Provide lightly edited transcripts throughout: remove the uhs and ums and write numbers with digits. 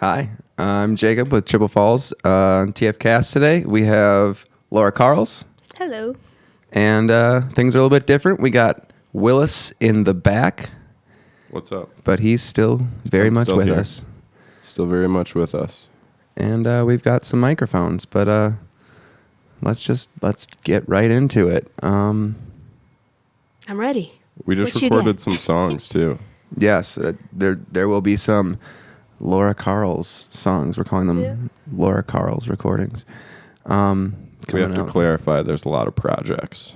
Hi, I'm Jacob with Triple Falls. On TF Cast today, we have Laura Karels, Hello. and things are a little bit different. We got Willis in the back, What's up? but he's still very I'm much still with here. us. Still very much with us. And we've got some microphones, but let's get right into it. I'm ready. We just What you recorded got? some songs too. Yes, there will be some Laura Karels songs. We're calling them Laura Karels recordings. We have to out. clarify there's a lot of projects.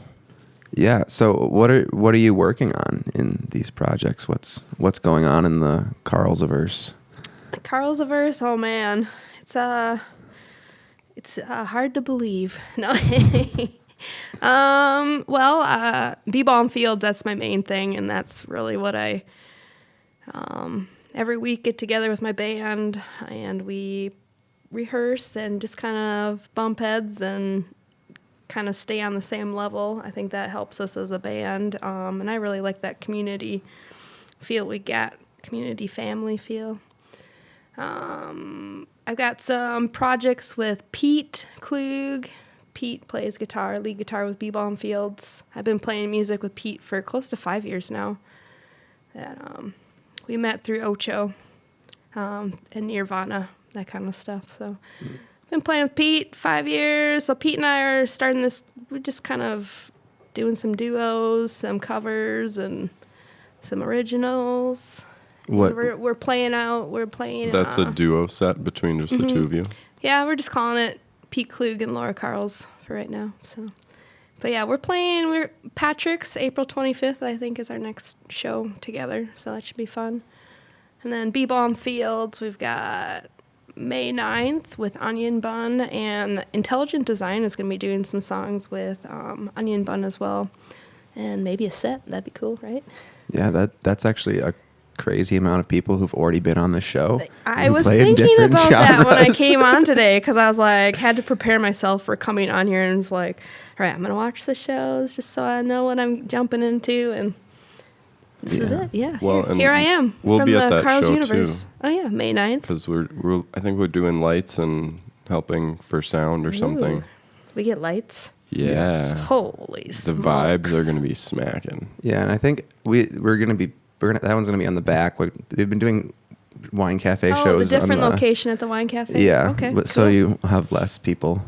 Yeah. So what are you working on in these projects? What's going on in the Karelsaverse? Karelsaverse, oh man. It's hard to believe. No. Balm Fields, that's my main thing, and that's really what I every week get together with my band and we rehearse and just kind of bump heads and kind of stay on the same level. I think that helps us as a band, and I really like that community feel we get, community family feel. I've got some projects with Pete Klug. Pete plays guitar, lead guitar with Balm Fields. I've been playing music with Pete for close to 5 years now. We met through Ocho and Nirvana, that kind of stuff. So been playing with Pete 5 years. So Pete and I are starting this, we're just kind of doing some duos, some covers, and some originals. What? We're playing. That's a duo set between just the two of you. Yeah, we're just calling it Pete Klug and Laura Karels for right now. So, but yeah, we're playing. We're Patrick's April 25th, I think, is our next show together. So that should be fun. And then Balm Fields, we've got May 9th with Onion Bun, and Intelligent Design is going to be doing some songs with Onion Bun as well, and maybe a set. That'd be cool, right? Yeah, that's actually a crazy amount of people who've already been on the show. I was thinking about that when I came on today, because I was like, had to prepare myself for coming on here, and was like, all right, I'm gonna watch the shows just so I know what I'm jumping into, and this is it. Yeah. Well, here I am. we'll from be the at that Karels show universe. too. Oh yeah, May 9th. Because I think we're doing lights and helping for sound or something. Ooh, we get lights. Yeah. Yes. Holy The smokes. vibes are gonna be smacking. Yeah, and I think that one's gonna be on the back. We've been doing wine cafe shows. The different on location at the wine cafe. Yeah. Okay. But so cool. you have less people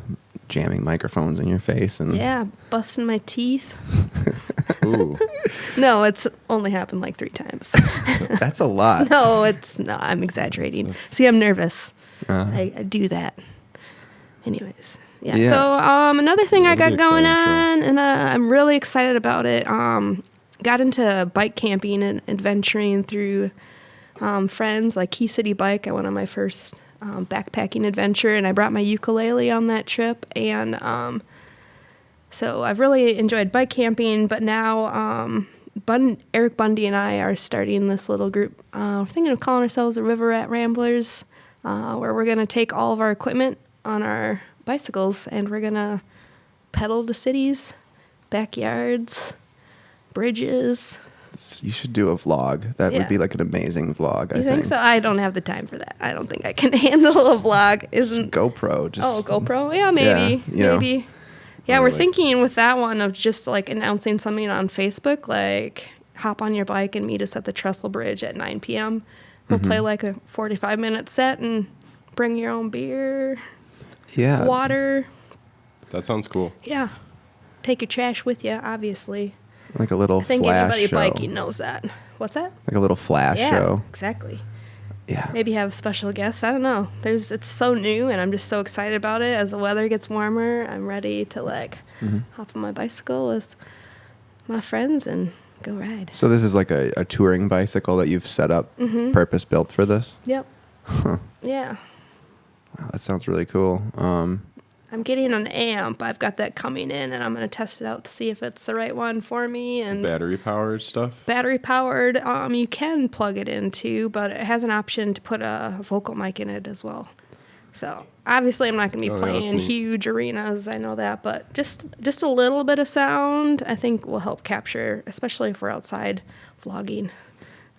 jamming microphones in your face and Yeah, busting my teeth. Ooh. No, it's only happened like 3 times. That's a lot. No, I'm exaggerating. See, I'm nervous. I do that. Anyways, yeah. Yeah. So another thing I That'll got be going exciting on, and I'm really excited about it. Got into bike camping and adventuring through friends, like Key City Bike. I went on my first backpacking adventure, and I brought my ukulele on that trip. And so I've really enjoyed bike camping, but now Eric Bundy and I are starting this little group. We're thinking of calling ourselves the River Rat Ramblers, where we're going to take all of our equipment on our bicycles, and we're going to pedal to cities, backyards, bridges. You should do a vlog. That would Yeah. be like an amazing vlog, I You think so? I don't have the time for that. I don't think I can handle a vlog. Just GoPro. GoPro? Yeah, maybe. Yeah, maybe. Yeah, Or we're like- thinking with that one of just like announcing something on Facebook, like hop on your bike and meet us at the Trestle Bridge at 9 p.m. We'll play like a 45-minute set and bring your own beer, Yeah. water. That sounds cool. Yeah. Take your trash with you, obviously. Like a little I think flash anybody show. biking knows that. What's that? Like a little flash Yeah, show. exactly. Yeah. Maybe have special guests. I don't know. It's so new, and I'm just so excited about it. As the weather gets warmer, I'm ready to hop on my bicycle with my friends and go ride. So this is like a touring bicycle that you've set up, purpose built for this? Yep. Yeah. Wow, that sounds really cool. I'm getting an amp. I've got that coming in, and I'm going to test it out to see if it's the right one for me. And Battery powered stuff. battery powered, you can plug it into, but it has an option to put a vocal mic in it as well. So obviously I'm not going to be that's playing neat. huge arenas, I know that, but just a little bit of sound I think will help capture, especially if we're outside vlogging.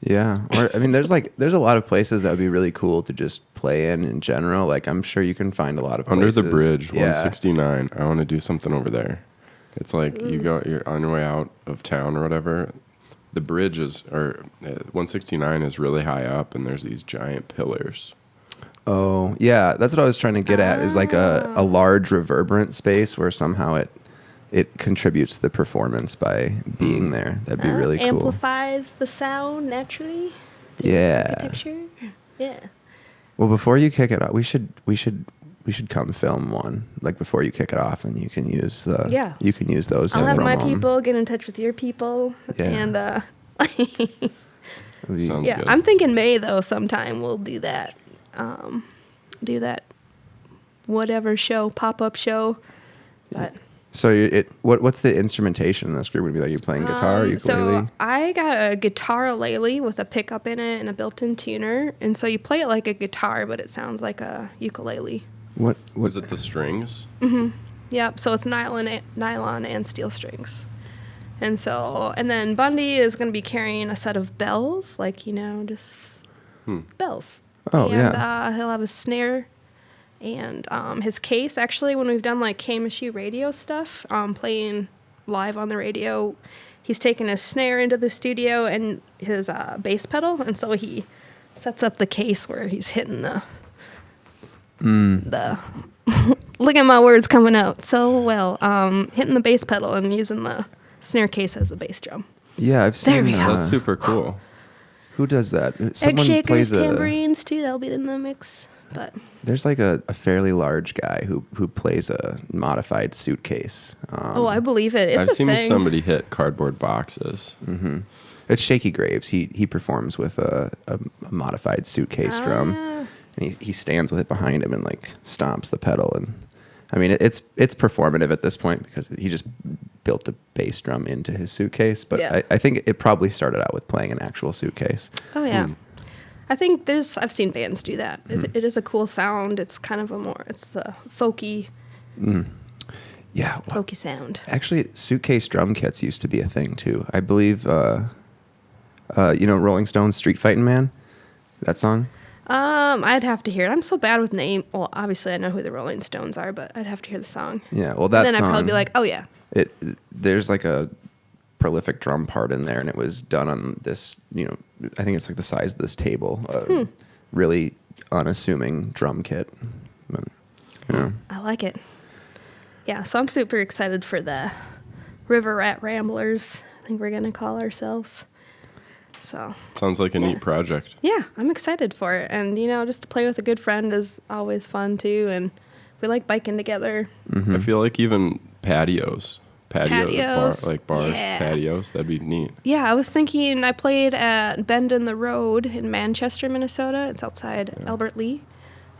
Yeah. Or I mean, there's a lot of places that would be really cool to just play in general. Like I'm sure you can find a lot of Under places. the bridge, Yeah. 169. I want to do something over there. It's like you're on your way out of town or whatever. The bridge is, or 169 is really high up, and there's these giant pillars. Oh, yeah. That's what I was trying to get at is like a large reverberant space where somehow it contributes to the performance by being there. That'd be really cool. Amplifies the sound naturally. Through its Yeah. architecture. Yeah. Well, before you kick it off, we should come film one like before you kick it off, and you can use those. I'll to have my promo 'em. people get in touch with your people, Yeah. and Sounds yeah, good. I'm thinking May though. Sometime we'll do that. Do that. Whatever show, pop-up show, but. So what's the instrumentation in this group? Would it be like you playing guitar, ukulele? So I got a guitar-lele with a pickup in it and a built-in tuner, and so you play it like a guitar, but it sounds like a ukulele. What Was it the strings? Yep. So it's nylon and steel strings, and then Bundy is going to be carrying a set of bells, like just bells. Oh, and, yeah. He'll have a snare. And his case, actually, when we've done like KMSU radio stuff, playing live on the radio, he's taken his snare into the studio and his bass pedal, and so he sets up the case where he's hitting the look at my words coming out so well, hitting the bass pedal and using the snare case as the bass drum. Yeah, I've seen. we go. That's super cool. Who does that? Egg shakers, tambourines too. That'll be in the mix. But there's like a fairly large guy who plays a modified suitcase. I believe it. It's I've a seen thing. somebody hit cardboard boxes. Mm-hmm. It's Shaky Graves. He performs with a modified suitcase drum, and he stands with it behind him and like stomps the pedal. And I mean, it's performative at this point because he just built the bass drum into his suitcase. But Yeah. I think it probably started out with playing an actual suitcase. Oh yeah. I think I've seen bands do that. It is a cool sound. It's kind of it's the folky Yeah. folky sound. Actually, suitcase drum kits used to be a thing too. I believe, Rolling Stones' "Street Fightin' Man," that song. I'd have to hear it. I'm so bad with name. Well, obviously I know who the Rolling Stones are, but I'd have to hear the song. Yeah, well, that then song. I'd probably be like, oh yeah. There's like a prolific drum part in there, and it was done on this. I think it's like the size of this table. Really unassuming drum kit. But, I like it. Yeah, so I'm super excited for the River Rat Ramblers. I think we're gonna call ourselves. So Sounds like a neat project. yeah, I'm excited for it, and just to play with a good friend is always fun too. And we like biking together. I feel like even patios, Patios, like bars, yeah. patios, that'd be neat. Yeah, I was thinking I played at Bend in the Road in Manchester, Minnesota. It's outside Albert Lee.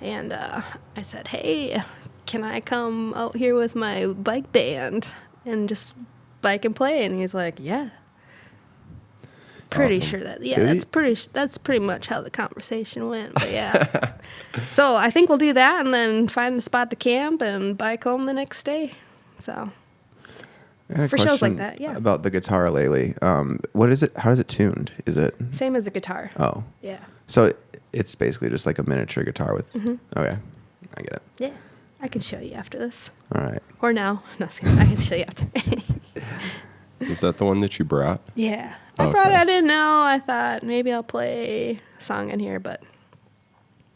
And I said, hey, can I come out here with my bike band and just bike and play? And he's like, yeah. Pretty Awesome. sure that, yeah, Really? that's pretty much how the conversation went. But yeah. So I think we'll do that and then find a spot to camp and bike home the next day. So I had a For shows question like that, yeah. About the guitar lately. What is it? How is it tuned? Is it? same as a guitar. Oh, Yeah. so it's basically just like a miniature guitar with. Okay, I get it. Yeah. I can show you after this. All right. Or now. No, just kidding. I can show you after. Is that the one that you brought? Yeah. Okay. I didn't know. I thought maybe I'll play a song in here, but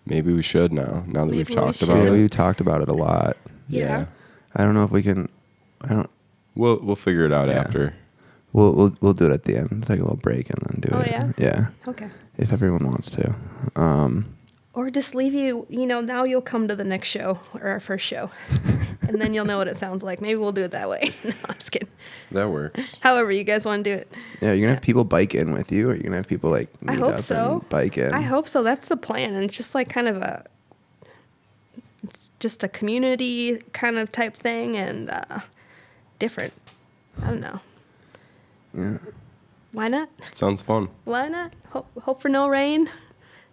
Maybe we should now that Maybe we've we talked should. about Yeah, it. we talked about it a lot. yeah. I don't know if we can. I don't. We'll figure it out Yeah. after. We'll do it at the end. Take a little break and then do Oh, it. yeah? Yeah. Okay. If everyone wants to. Or just leave you, now you'll come to the next show or our first show. And then you'll know what it sounds like. Maybe we'll do it that way. No, I'm just kidding. That works. However you guys want to do it. Yeah, you're gonna have people bike in with you, or you're gonna have people like I meet hope up so. and bike in. I hope so. That's the plan. And it's just like kind of just a community kind of type thing and different. I don't know. Yeah. Why not? Sounds fun. Why not? Hope for no rain.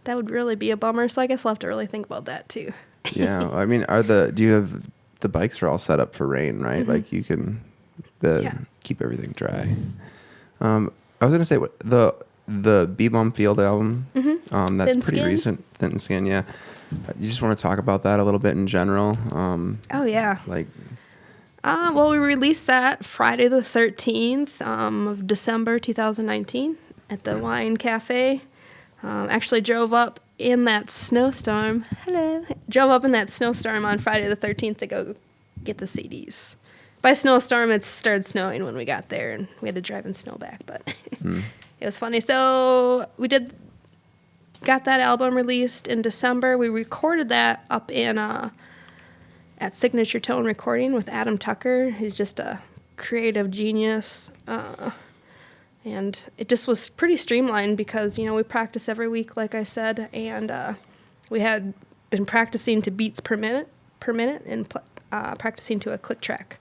That would really be a bummer. So I guess I'll have to really think about that too. Yeah. I mean, do you have the bikes are all set up for rain, right? Like you can Yeah. keep everything dry. I was gonna say the Balm Field album. That's Thin pretty Skin? recent. Thin Skin, yeah. You just want to talk about that a little bit in general. Oh, yeah. Like, Well, we released that Friday the 13th of December 2019 at the Wine Cafe. Actually drove up in that snowstorm. Hello. Drove up in that snowstorm on Friday the 13th to go get the CDs. By snowstorm, it started snowing when we got there, and we had to drive in snow back, but it was funny. So we got that album released in December. We recorded that up in at Signature Tone Recording with Adam Tucker. He's just a creative genius. And it just was pretty streamlined because, we practice every week, like I said, and we had been practicing to beats per minute and practicing to a click track.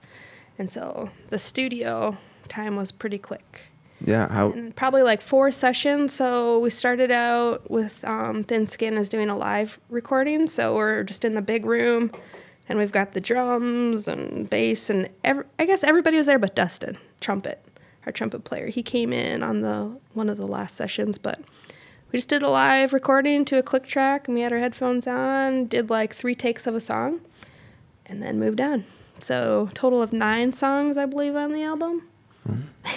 And so the studio time was pretty quick. yeah, how And probably like 4 sessions. So we started out with Thin Skin as doing a live recording. So we're just in the big room, and we've got the drums and bass, and I guess everybody was there but Dustin, our trumpet player. He came in on one of the last sessions, but we just did a live recording to a click track, and we had our headphones on, did like 3 takes of a song, and then moved on. So total of 9 songs, I believe, on the album. I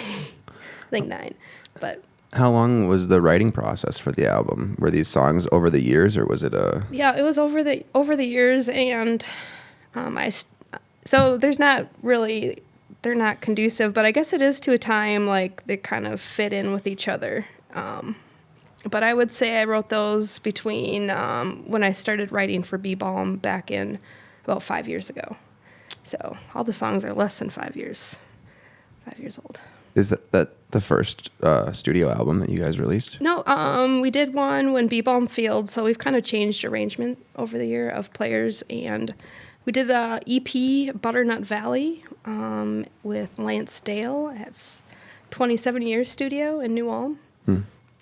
think 9, but how long was the writing process for the album? Were these songs over the years, or was it a? yeah, it was over the years, and so there's not really, they're not conducive, but I guess it is to a time like they kind of fit in with each other. But I would say I wrote those between when I started writing for Balm back in about 5 years ago. So all the songs are less than 5 years old. Is that the first studio album that you guys released? No, we did one when Balm Field, so we've kind of changed arrangement over the year of players, and we did a EP, Butternut Valley, with Lance Dale at 27 Years Studio in New Ulm.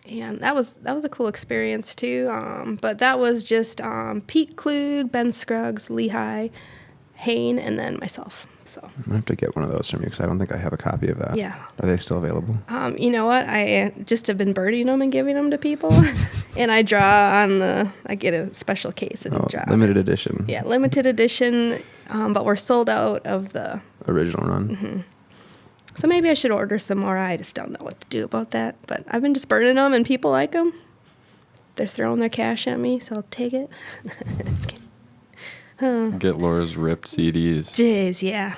And that was a cool experience too. But that was just Pete Klug, Ben Scruggs, Lehigh, Hayne, and then myself. So I'm gonna have to get one of those from you because I don't think I have a copy of that. yeah. Are they still available? You know what? I just have been burning them and giving them to people, and I draw I get a special case and draw. Limited edition. Yeah, limited edition, but we're sold out of the Original run. So maybe I should order some more. I just don't know what to do about that. But I've been just burning them, and people like them. They're throwing their cash at me, so I'll take it. Just kidding. Get Laura's ripped CDs. Jeez, yeah.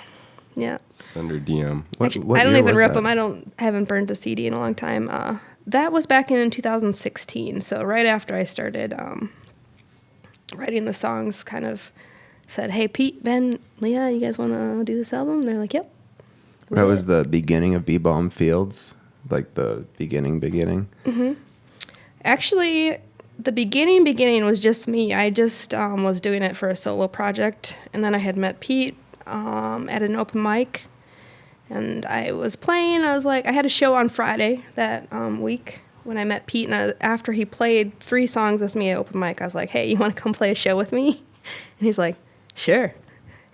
Send her DM. What I don't year even was rip that? them. I haven't burned a CD in a long time. That was back in 2016. So right after I started writing the songs, kind of said, "Hey, Pete, Ben, Leah, you guys want to do this album?" They're like, "Yep." That was the beginning of Balm Fields, like the beginning. Actually, the beginning was just me. I just was doing it for a solo project, and then I had met Pete at an open mic, and I was playing. I was like, I had a show on Friday that week when I met Pete, and after he played 3 songs with me at open mic, I was like, "Hey, you want to come play a show with me?" And he's like, "Sure."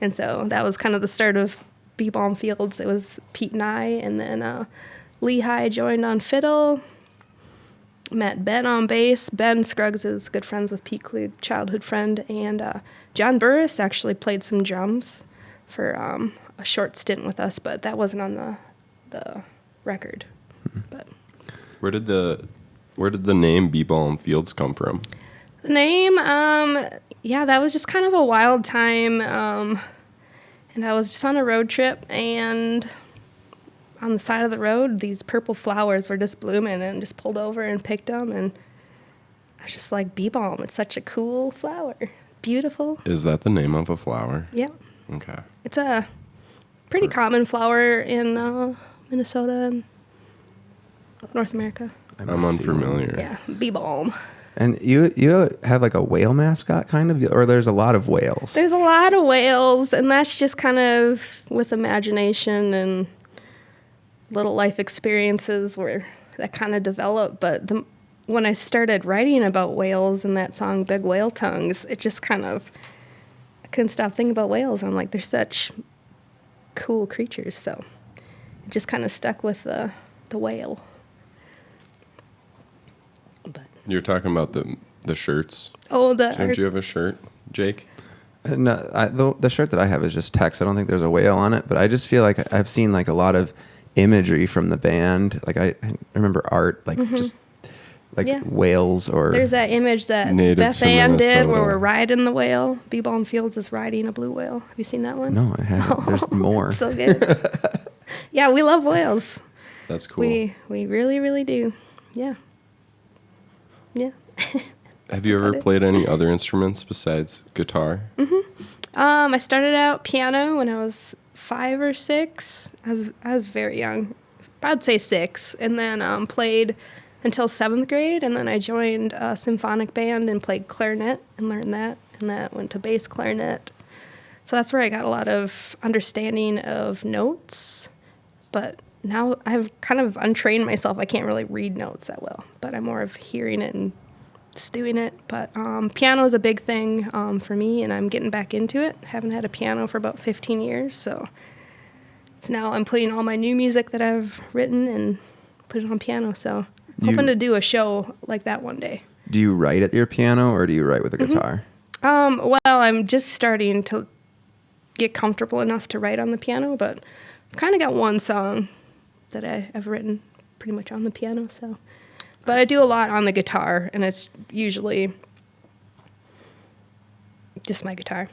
And so that was kind of the start of Balm Fields. It was Pete and I, and then Lehigh joined on fiddle. Met Ben on bass. Ben Scruggs is good friends with Pete Klug, childhood friend, and John Burris actually played some drums for a short stint with us, but that wasn't on the record. But Where did the name Balm Fields come from? the name, that was just kind of a wild time, and I was just on a road trip, and on the side of the road, these purple flowers were just blooming, and just pulled over and picked them, and I was just like, Balm, it's such a cool flower. Beautiful. Is that the name of a flower? Yeah. Okay. It's a pretty common flower in Minnesota and North America. I'm unfamiliar. Yeah, Balm. And you have like a whale mascot, kind of, or there's a lot of whales. There's a lot of whales, and that's just kind of with imagination and little life experiences where that kind of developed. But when I started writing about whales in that song Big Whale Tongues, it just kind of, I couldn't stop thinking about whales. I'm like, they're such cool creatures, so it just kind of stuck with the whale. You're talking about the shirts. Oh, Don't you have a shirt, Jake? No, the shirt that I have is just text. I don't think there's a whale on it, but I just feel like I've seen like a lot of imagery from the band. Like I remember art, like just like whales or... There's that image that Native Beth to Ann did where Minnesota. we're riding the whale. Balm Fields is riding a blue whale. Have you seen that one? No, I haven't. There's more. So good. Yeah, we love whales. That's cool. We really, really do. Yeah. Yeah. Have you ever played any other instruments besides guitar? I started out piano when I was 5 or 6. I was very young. I'd say 6. And then played until 7th grade. And then I joined a symphonic band and played clarinet and learned that. And that went to bass clarinet. So that's where I got a lot of understanding of notes. But now I've kind of untrained myself. I can't really read notes that well. But I'm more of hearing it and just doing it. But piano is a big thing for me, and I'm getting back into it. Haven't had a piano for about 15 years, so it's now I'm putting all my new music that I've written and put it on piano. So hoping to do a show like that one day. Do you write at your piano or do you write with a guitar? Well, I'm just starting to get comfortable enough to write on the piano, but I've kind of got one song that I've written pretty much on the piano, so... But I do a lot on the guitar, and it's usually just my guitar.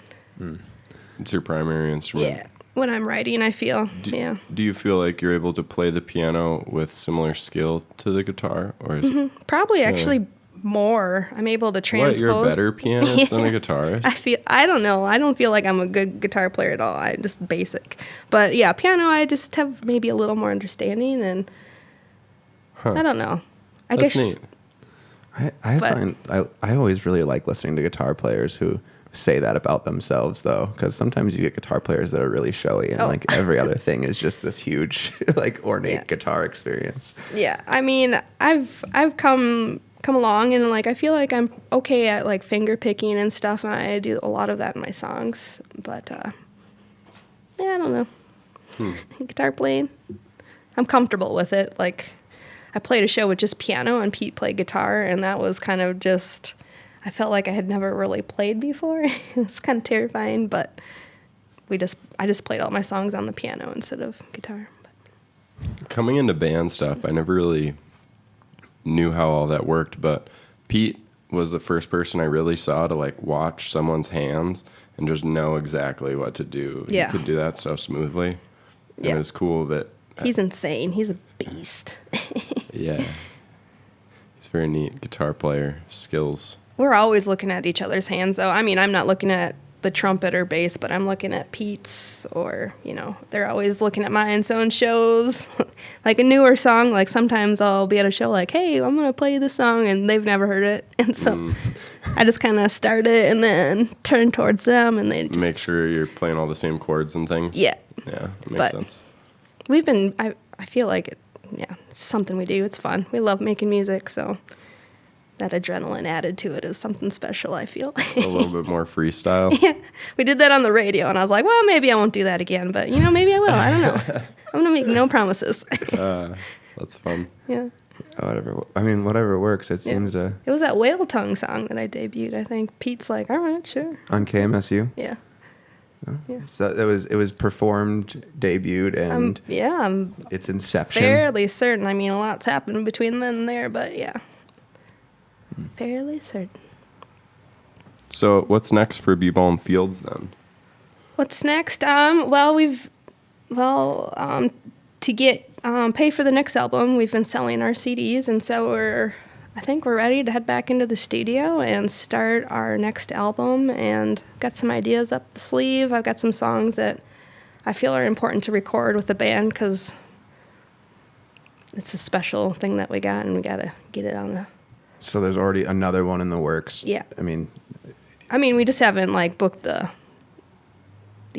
It's your primary instrument. Yeah. When I'm writing, I feel, yeah. Do you feel like you're able to play the piano with similar skill to the guitar? Or is Probably actually more. I'm able to transpose. What, you're a better pianist than a guitarist? I don't know. I don't feel like I'm a good guitar player at all. I'm just basic. But yeah, piano, I just have maybe a little more understanding, and I don't know. I That's guess neat. I always really like listening to guitar players who say that about themselves, though, because sometimes you get guitar players that are really showy, and like every other thing is just this huge, like ornate guitar experience. Yeah, I mean, I've come along, and like I feel like I'm okay at like finger picking and stuff, and I do a lot of that in my songs. But yeah, I don't know. Guitar playing, I'm comfortable with it. Like, I played a show with just piano and Pete played guitar, and that was kind of just, I felt like I had never really played before. It was kind of terrifying, but I just played all my songs on the piano instead of guitar. Coming into band stuff, I never really knew how all that worked, but Pete was the first person I really saw to like watch someone's hands and just know exactly what to do. Yeah. He could do that so smoothly. And Yeah. it was cool that... He's insane. He's a beast. Yeah. He's very neat guitar player, skills. We're always looking at each other's hands, though. I mean, I'm not looking at the trumpet or bass, but I'm looking at Pete's, or, you know, they're always looking at mine. So in shows, like a newer song, like sometimes I'll be at a show like, hey, I'm going to play this song, and they've never heard it. And so I just kind of start it and then turn towards them, and they just... Make sure you're playing all the same chords and things. Yeah. Yeah, that makes sense. We've been, I feel like, it's something we do. It's fun. We love making music, so that adrenaline added to it is something special, I feel. A little bit more freestyle. Yeah. We did that on the radio, and I was like, well, maybe I won't do that again, but, you know, maybe I will. I don't know. I'm going to make no promises. That's fun. Yeah. Whatever works. It seems to... It was that Whale Tongue song that I debuted, I think. Pete's like, all right, sure. On KMSU? Yeah. Yeah. So it was performed, debuted, and I'm its inception. fairly certain. I mean, a lot's happened between then and there, but yeah. Fairly certain. So what's next for Balm Fields then? What's next? To get pay for the next album, we've been selling our CDs, and so I think we're ready to head back into the studio and start our next album, and got some ideas up the sleeve. I've got some songs that I feel are important to record with the band because it's a special thing that we got, and we got to get it on the... So there's already another one in the works. Yeah. I mean, we just haven't like booked the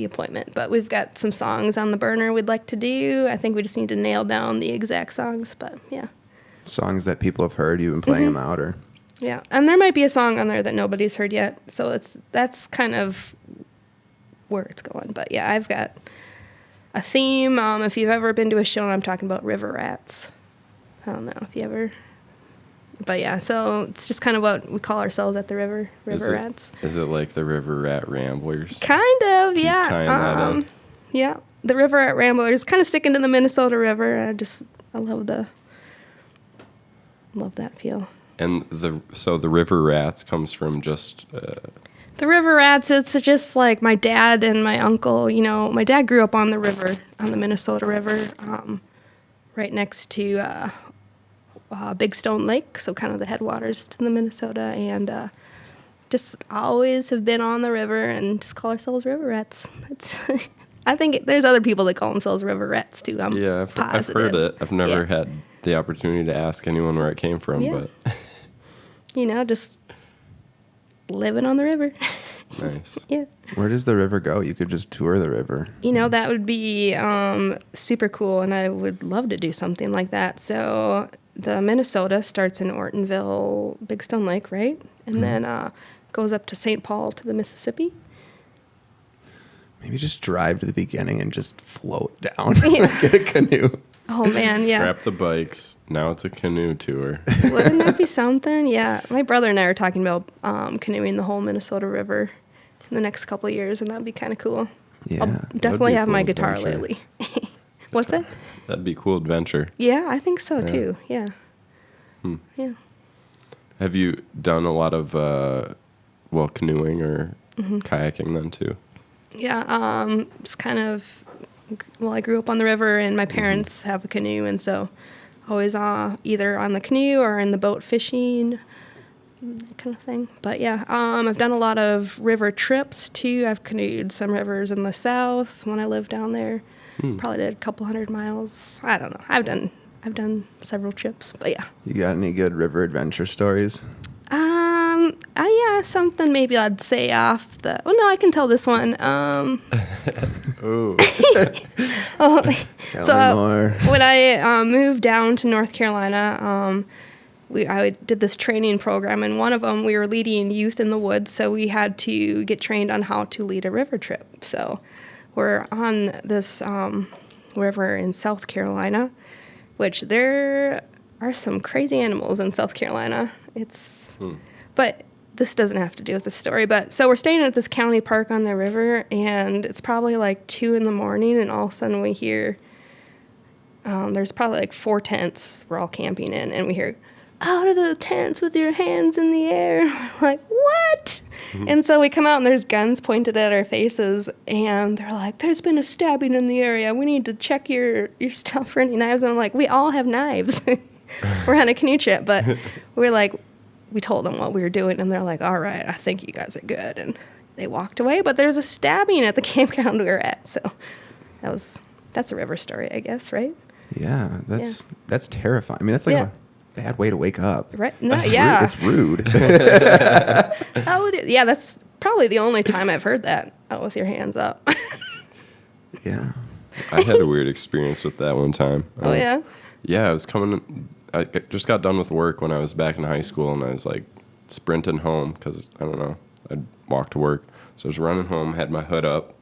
appointment, but we've got some songs on the burner we'd like to do. I think we just need to nail down the exact songs, but yeah. Songs that people have heard, you've been playing them out, or... Yeah, and there might be a song on there that nobody's heard yet, so that's kind of where it's going. But yeah, I've got a theme. If you've ever been to a show, and I'm talking about river rats. I don't know if you ever But yeah, so it's just kind of what we call ourselves at the river rats. Is it like the River Rat Ramblers? Kind of, Keep yeah. tying that in. Yeah, the river rat ramblers, kind of sticking to the Minnesota River. I love that feel. And the River Rats comes from just The river rats, it's just like my dad and my uncle. You know, my dad grew up on the river, on the Minnesota River, right next to Big Stone Lake, so kind of the headwaters to the Minnesota, and just always have been on the river and just call ourselves river rats. It's I think there's other people that call themselves river rats too. I've heard it. I've never had the opportunity to ask anyone where it came from, but just living on the river. Nice. Yeah. Where does the river go? You could just tour the river. That would be super cool, and I would love to do something like that. So the Minnesota starts in Ortonville, Big Stone Lake, right? And then goes up to St. Paul to the Mississippi. Maybe just drive to the beginning and just float down. Get a canoe. Oh, man, yeah. Scrap the bikes. Now it's a canoe tour. Wouldn't that be something? Yeah. My brother and I are talking about canoeing the whole Minnesota River in the next couple of years, and that'd be kind of cool. Yeah. I'll definitely have cool my guitar adventure. lately. What's that? That'd be a cool adventure. Yeah, I think so, too. Yeah. Yeah. Have you done a lot of, canoeing or kayaking then too? Yeah, it's kind of, I grew up on the river, and my parents have a canoe, and so always either on the canoe or in the boat fishing, that kind of thing. But yeah, I've done a lot of river trips too. I've canoed some rivers in the south when I lived down there. Probably did a couple 100 miles. I don't know. I've done several trips, but yeah. You got any good river adventure stories? Yeah, something maybe I'd say off the. Well, no, I can tell this one. Ooh. Tell me more. When I moved down to North Carolina, I did this training program, and one of them we were leading youth in the woods, so we had to get trained on how to lead a river trip. So we're on this river in South Carolina, which there are some crazy animals in South Carolina. But this doesn't have to do with the story. But so we're staying at this county park on the river, and it's probably like 2 a.m, and all of a sudden we hear, there's probably like 4 tents we're all camping in, and we hear, "Out of the tents with your hands in the air." I'm like, what? And so we come out, and there's guns pointed at our faces, and they're like, "There's been a stabbing in the area. We need to check your stuff for any knives." And I'm like, we all have knives. We're on a canoe trip, but we're like, we told them what we were doing, and they're like, "All right, I think you guys are good." And they walked away, but there's a stabbing at the campground we were at. So that's a river story, I guess, right? Yeah, that's terrifying. I mean, that's like a bad way to wake up. Right? No, It's rude. Yeah, that's probably the only time I've heard that. Out with your hands up. Yeah. I had a weird experience with that one time. Oh, yeah? Yeah, I just got done with work when I was back in high school, and I was like sprinting home because, I don't know, I'd walk to work. So I was running home, had my hood up,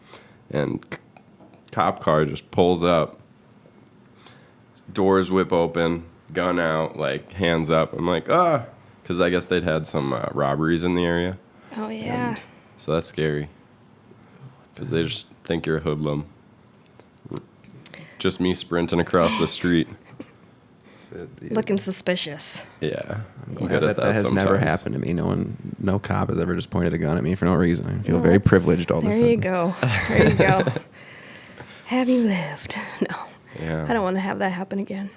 and cop car just pulls up. Doors whip open, gun out, like hands up. I'm like, because I guess they'd had some robberies in the area. Oh, yeah. And so that's scary because they just think you're a hoodlum. Just me sprinting across the street. Looking suspicious. Yeah, I'm Glad good at that has sometimes. never happened to me. No cop has ever just pointed a gun at me for no reason. I feel very privileged all of a sudden. There you go. There you go. Have you lived? No. Yeah. I don't want to have that happen again.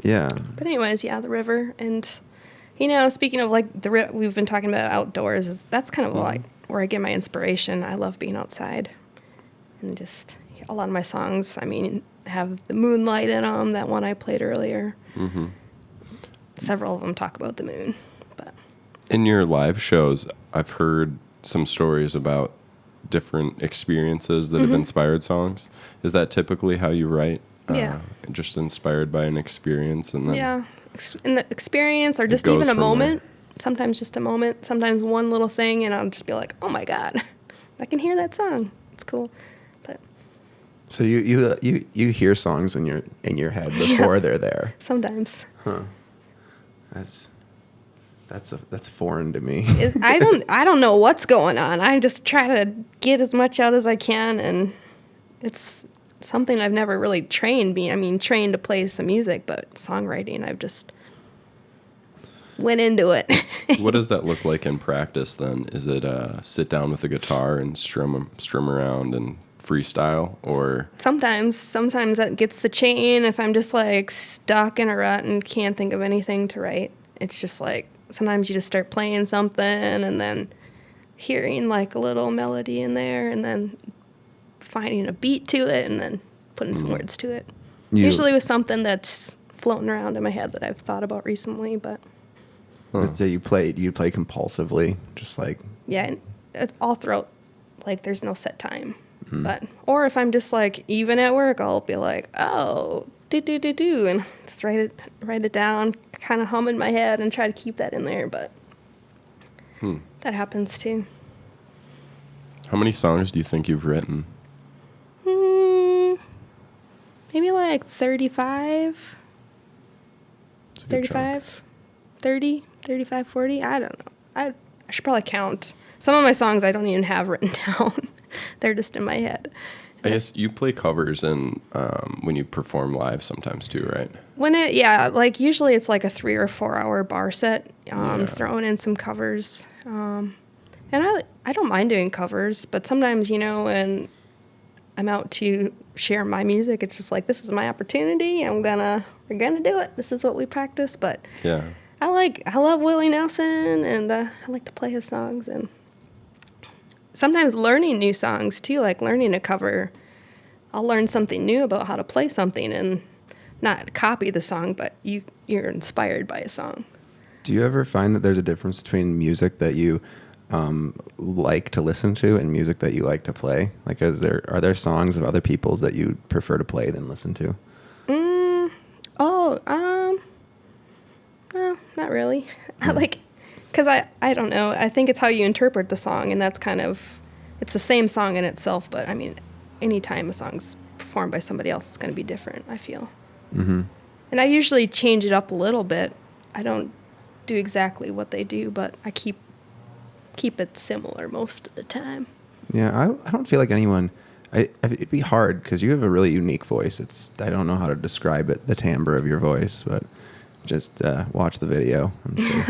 Yeah. But anyways, yeah, the river. And, speaking of like we've been talking about outdoors, that's kind of like where I get my inspiration. I love being outside. And just a lot of my songs, have the moonlight in them. That one I played earlier. Mm-hmm. Several of them talk about the moon. But in your live shows, I've heard some stories about different experiences that have inspired songs. Is that typically how you write? Yeah. Just inspired by an experience, and then an experience, or just even a moment. Sometimes just a moment. Sometimes one little thing, and I'll just be like, "Oh my God, I can hear that song. It's cool." But so you hear songs in your head before they're there. sometimes. Huh. That's foreign to me. I don't know what's going on. I just try to get as much out as I can, and it's something I've never really trained me. I mean, trained to play some music, but songwriting, I've just went into it. What does that look like in practice then? Is it sit down with a guitar and strum around and freestyle, or Sometimes that gets the chain. If I'm just like stuck in a rut and can't think of anything to write, it's just like sometimes you just start playing something and then hearing like a little melody in there and then finding a beat to it and then putting some words to it. Usually with something that's floating around in my head that I've thought about recently, but So you play compulsively, just like yeah, it's all throughout. Like there's no set time, but or if I'm just like even at work, I'll be like, oh, do, and just write it down, kind of hum in my head and try to keep that in there. But that happens too. how many songs do you think you've written? Maybe like 35, It's a good chunk. 30, 35, 40. I don't know. I should probably count. Some of my songs I don't even have written down. They're just in my head. I guess you play covers and when you perform live sometimes too, right? Like usually it's like a 3 or 4 hour bar set, throwing in some covers. And I don't mind doing covers, but sometimes, when I'm out to share my music, it's just like, this is my opportunity. We're gonna do it. This is what we practice. But Yeah. I love Willie Nelson, and I like to play his songs, and sometimes learning new songs too, like learning a cover. I'll learn something new about how to play something and not copy the song, but you're inspired by a song. Do you ever find that there's a difference between music that you like to listen to and music that you like to play? Like, are there songs of other people's that you prefer to play than listen to? No, not really. Because I don't know. I think it's how you interpret the song, and that's it's the same song in itself, but I mean, anytime a song's performed by somebody else, it's going to be different, I feel. Mm-hmm. And I usually change it up a little bit. I don't do exactly what they do, but I keep it similar most of the time. Yeah, I don't feel like anyone. It'd be hard because you have a really unique voice. I don't know how to describe it, the timbre of your voice, but just watch the video. I'm sure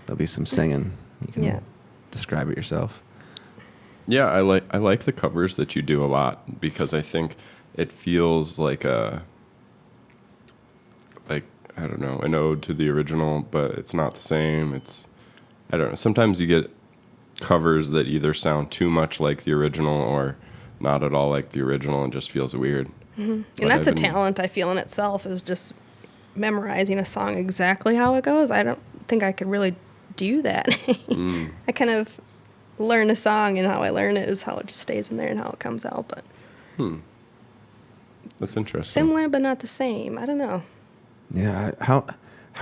there'll be some singing. You can describe it yourself. Yeah, I like the covers that you do a lot because I think it feels like I don't know, an ode to the original, but it's not the same. I don't know. Sometimes you get covers that either sound too much like the original or not at all like the original and just feels weird. Mm-hmm. And that's a talent, I feel, in itself, is just memorizing a song exactly how it goes. I don't think I could really do that. I kind of learn a song, and how I learn it is how it just stays in there and how it comes out. But That's interesting. similar but not the same. I don't know. Yeah, how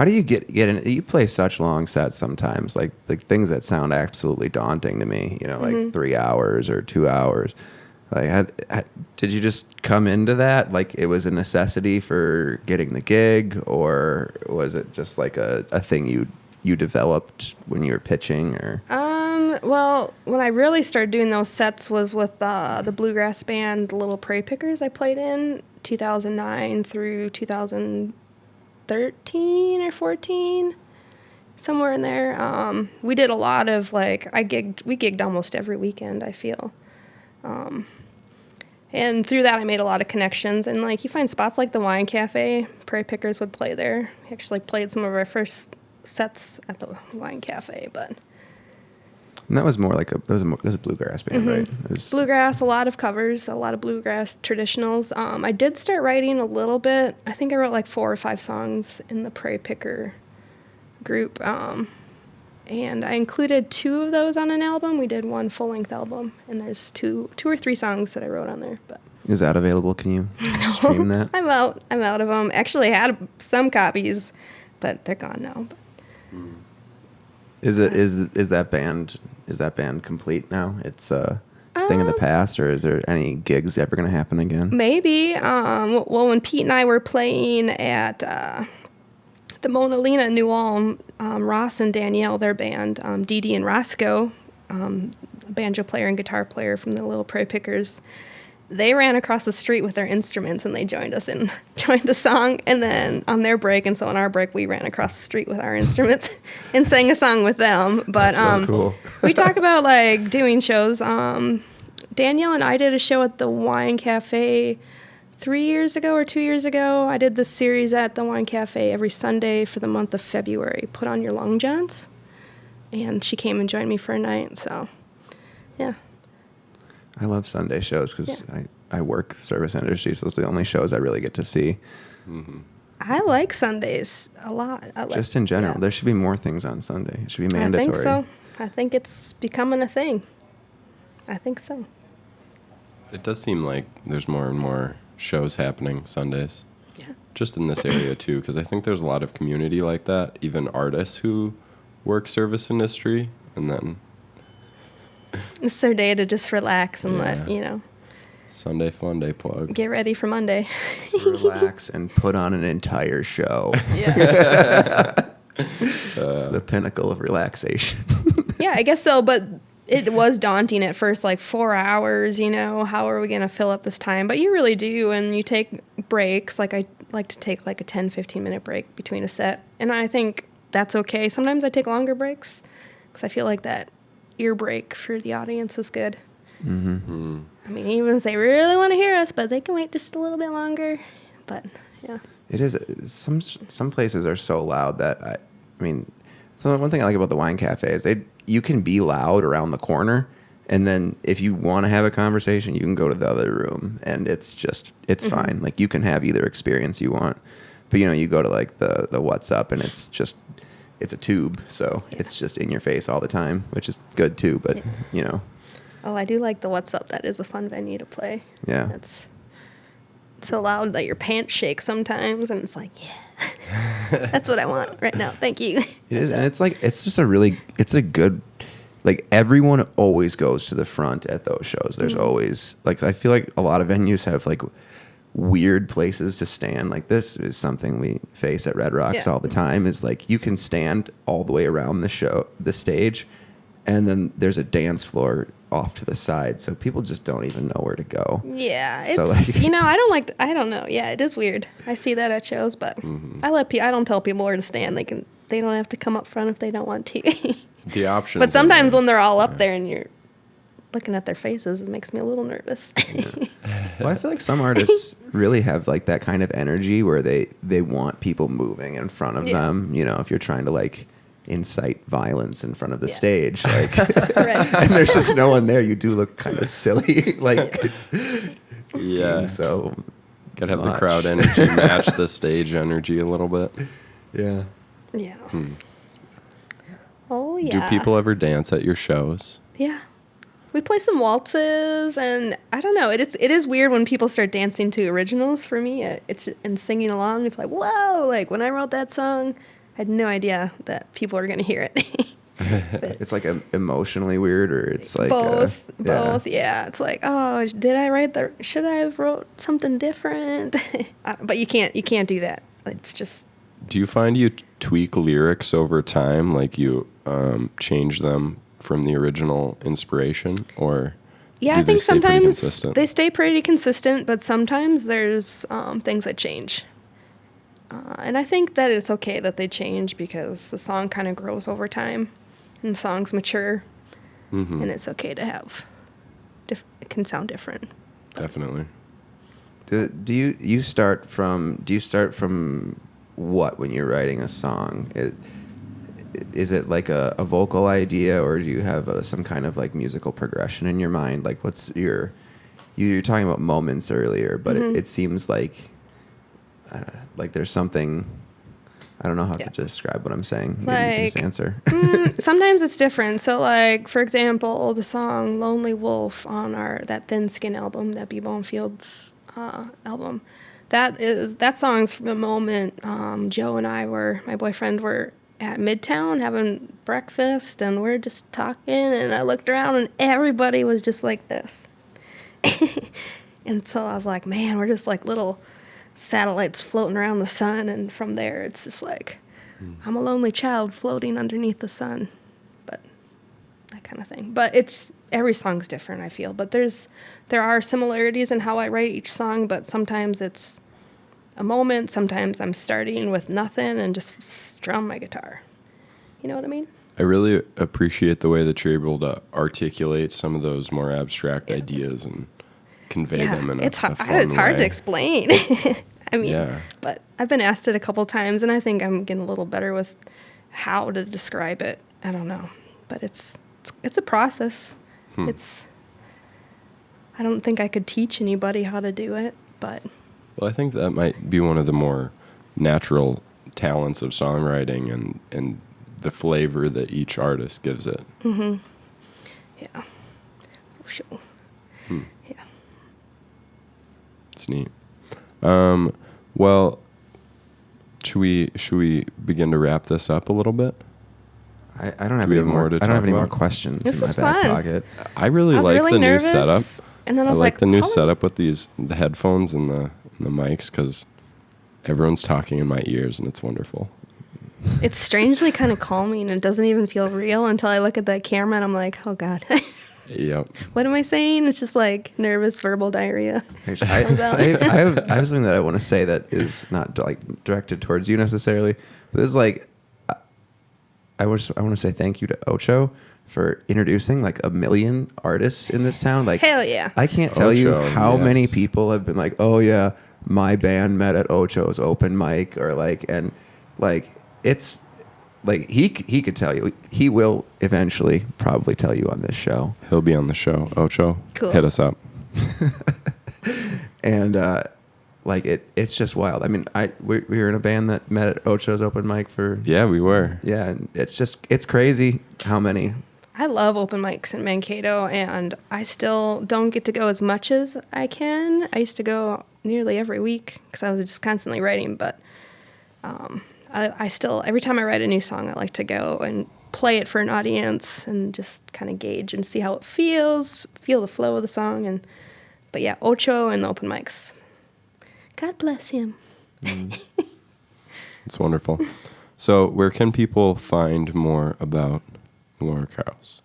do you get in? You play such long sets sometimes, like things that sound absolutely daunting to me. Like 3 hours or 2 hours. Like, did you just come into that like it was a necessity for getting the gig, or was it just like a thing you developed when you were pitching? Or Well, when I really started doing those sets was with the bluegrass band Little Prairie Pickers I played in 2009 through 2013 or 14, somewhere in there. We did a lot of we gigged almost every weekend, I feel. And through that, I made a lot of connections. And, you find spots like the Wine Cafe. Prairie Pickers would play there. We actually played some of our first sets at the Wine Cafe. And that was more like that was a bluegrass band, right? It was Bluegrass, a lot of covers, a lot of bluegrass traditionals. I did start writing a little bit. I think I wrote 4 or 5 songs in the Prairie Picker group. And I included 2 of those on an album. We did one full-length album, and there's 2 or 3 songs that I wrote on there. But is that available? Can you stream that? I'm out of them. Actually, I had some copies, but they're gone now. Is that band complete now? It's a thing of the past, or is there any gigs ever going to happen again? Maybe. Well, when Pete and I were playing at the Mona Lena New Ulm, Ross and Danielle, their band, Dee Dee and Roscoe, banjo player and guitar player from the Little Prairie Pickers, they ran across the street with their instruments and they joined us and joined the song. And then on their break, and so on our break, we ran across the street with our instruments and sang a song with them. But so cool. we talk about like doing shows. Danielle and I did a show at the Wine Cafe 3 years ago or 2 years ago. I did this series at the Wine Cafe every Sunday for the month of February. Put on your long johns. And she came and joined me for a night. So, yeah. I love Sunday shows because I work the service industry, so it's the only shows I really get to see. Mm-hmm. I like Sundays a lot. Just in general, there should be more things on Sunday. It should be mandatory. I think so. I think it's becoming a thing. I think so. It does seem like there's more and more shows happening Sundays. Yeah. Just in this area too, because I think there's a lot of community like that, even artists who work service industry, and then it's their day to just relax and let, Sunday fun day plug. Get ready for Monday. Relax and put on an entire show. Yeah. It's the pinnacle of relaxation. Yeah, I guess so, but it was daunting at first, like 4 hours, how are we going to fill up this time? But you really do, and you take breaks. Like I like to take like a 10, 15-minute break between a set, and I think that's okay. Sometimes I take longer breaks because I feel like that ear break for the audience is good. Mm-hmm. I mean, even if they really want to hear us, but they can wait just a little bit longer. But, yeah. It is. Some places are so loud that, I mean, so one thing I like about the Wine Cafe is you can be loud around the corner, and then if you want to have a conversation, you can go to the other room, and it's fine. Like, you can have either experience you want. But, you go to, like, the What's Up, and it's a tube, so it's just in your face all the time, which is good, too, but, Oh, I do like the What's Up. That is a fun venue to play. Yeah. It's so loud that your pants shake sometimes, and it's like, yeah, that's what I want right now. Thank you. It is, and it's a good, like, everyone always goes to the front at those shows. There's always, like, I feel like a lot of venues have, like, weird places to stand. Like, this is something we face at Red Rocks all the time, is, like, you can stand all the way around the stage, and then there's a dance floor off to the side, so people just don't even know where to go. Yeah, it's, so, like, I don't know. Yeah, it is weird. I see that at shows, but I don't tell people where to stand. They don't have to come up front if they don't want to. The option. But sometimes when they're all up there and you're looking at their faces, it makes me a little nervous. Well, I feel like some artists really have, like, that kind of energy where they want people moving in front of them. If you're trying to, like, incite violence in front of the stage, like, and there's just no one there, you do look kind of silly, like, so gotta have the crowd energy match the stage energy a little bit. Yeah. Oh yeah. Do people ever dance at your shows? Yeah, we play some waltzes, and I don't know, it is weird when people start dancing to originals. For me, it's and singing along, it's like, whoa, like when I wrote that song, I had no idea that people are going to hear it. It's like emotionally weird, or it's like both. Yeah. It's like, oh, should I have wrote something different? But you can't do that. It's just. Do you find you tweak lyrics over time, like you change them from the original inspiration, or? Yeah, I think sometimes they stay pretty consistent, but sometimes there's things that change. And I think that it's okay that they change, because the song kind of grows over time and songs mature, and it's okay to have, it can sound different. Definitely. Do you start from what when you're writing a song? Is it like a vocal idea, or do you have some kind of, like, musical progression in your mind? Like, what's you're talking about moments earlier, but it seems like, like there's something, I don't know how to describe what I'm saying. Maybe you can just answer. Sometimes it's different. So, like, for example, the song Lonely Wolf on that Thin Skin album, that Balm Fields album, that song's from a moment Joe and my boyfriend were at Midtown having breakfast, and we're just talking, and I looked around and everybody was just like this. And so I was like, man, we're just like little satellites floating around the sun, and from there it's just like, I'm a lonely child floating underneath the sun, but that kind of thing. But every song's different, I feel. But there are similarities in how I write each song, but sometimes it's a moment. Sometimes I'm starting with nothing and just strum my guitar. You know what I mean? I really appreciate the way that you're able to articulate some of those more abstract ideas and convey them in a fun it's hard way. to explain. I mean, but I've been asked it a couple times, and I think I'm getting a little better with how to describe it. I don't know, but it's a process. I don't think I could teach anybody how to do it, but. Well, I think that might be one of the more natural talents of songwriting and the flavor that each artist gives it. Mm-hmm. Yeah. For sure. Yeah. It's neat. Well, should we begin to wrap this up a little bit? I don't have any more. I don't have any more questions This in my is back fun. pocket. I really was like really the nervous, new setup. and then I was like like, the new "Oh." setup with the headphones and the mics because everyone's talking in my ears and it's wonderful. It's strangely kind of calming and doesn't even feel real until I look at that camera and I'm like, oh God. Yep. What am I saying? It's just like nervous verbal diarrhea. Actually, I have something that I want to say that is not like directed towards you necessarily, but this is like, I want to say thank you to Ocho for introducing like 1 million artists in this town. Like, Hell yeah. I can't tell you Ocho, how yes. many people have been like, oh yeah, my band met at Ocho's open mic, or like, and like it's like he could tell you. He will eventually probably tell you on this show. He'll be on the show. Ocho, Cool. hit us up. And like it's just wild. I mean, we were in a band that met at Ocho's open mic for Yeah, we were. yeah, and it's crazy how many. I love open mics in Mankato, and I still don't get to go as much as I can. I used to go nearly every week because I was just constantly writing, but I still, every time I write a new song, I like to go and play it for an audience and just kind of gauge and see how it feels, feel the flow of the song. But yeah, Ocho and the open mics. God bless him. It's wonderful. So where can people find more about Laura Karels?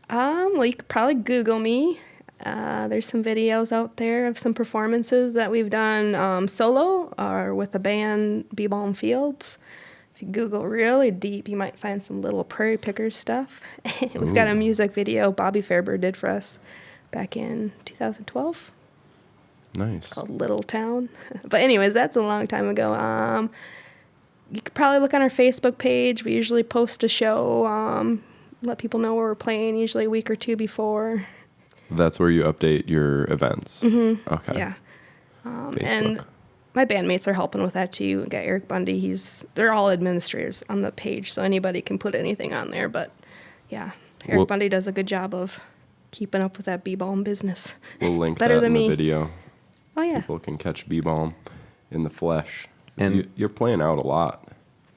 Well, you could probably Google me. There's some videos out there of some performances that we've done solo or with the band Balm Fields. If you Google really deep, you might find some little Prairie Pickers stuff. We've got a music video Bobby Fairber did for us back in 2012 Nice. called Little Town. But anyways, that's a long time ago. You could probably look on our Facebook page. We usually post a show, let people know where we're playing, usually a week or two before. That's where you update your events. Mm-hmm. Okay. Yeah. Facebook. And my bandmates are helping with that too. We got Eric Bundy. They're all administrators on the page, so anybody can put anything on there. But yeah, Eric Bundy does a good job of keeping up with that B-Balm business. We'll link Better that than in me. the video. Oh yeah. People can catch B-Balm in the flesh. And you're playing out a lot.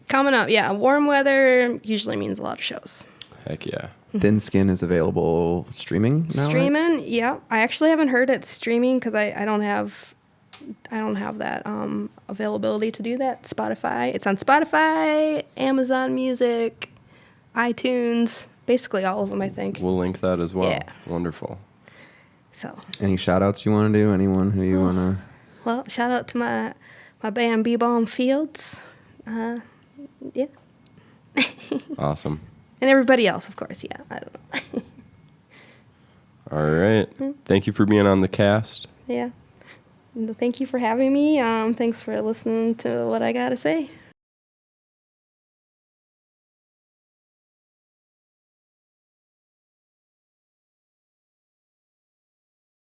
Coming up, yeah. Warm weather usually means a lot of shows. Heck yeah. Thin Skin is available streaming now. Right? Streaming, yeah. I actually haven't heard it streaming because I don't have that availability to do that. Spotify. It's on Spotify, Amazon Music, iTunes, basically all of them, I think. We'll link that as well. Yeah. Wonderful. So. Any shout outs you want to do? Anyone who you want to? Well, shout out to my band Balm Fields. Yeah. Awesome. And everybody else, of course. Yeah, I don't know. All right. Thank you for being on the cast. Yeah. And thank you for having me. Thanks for listening to what I got to say.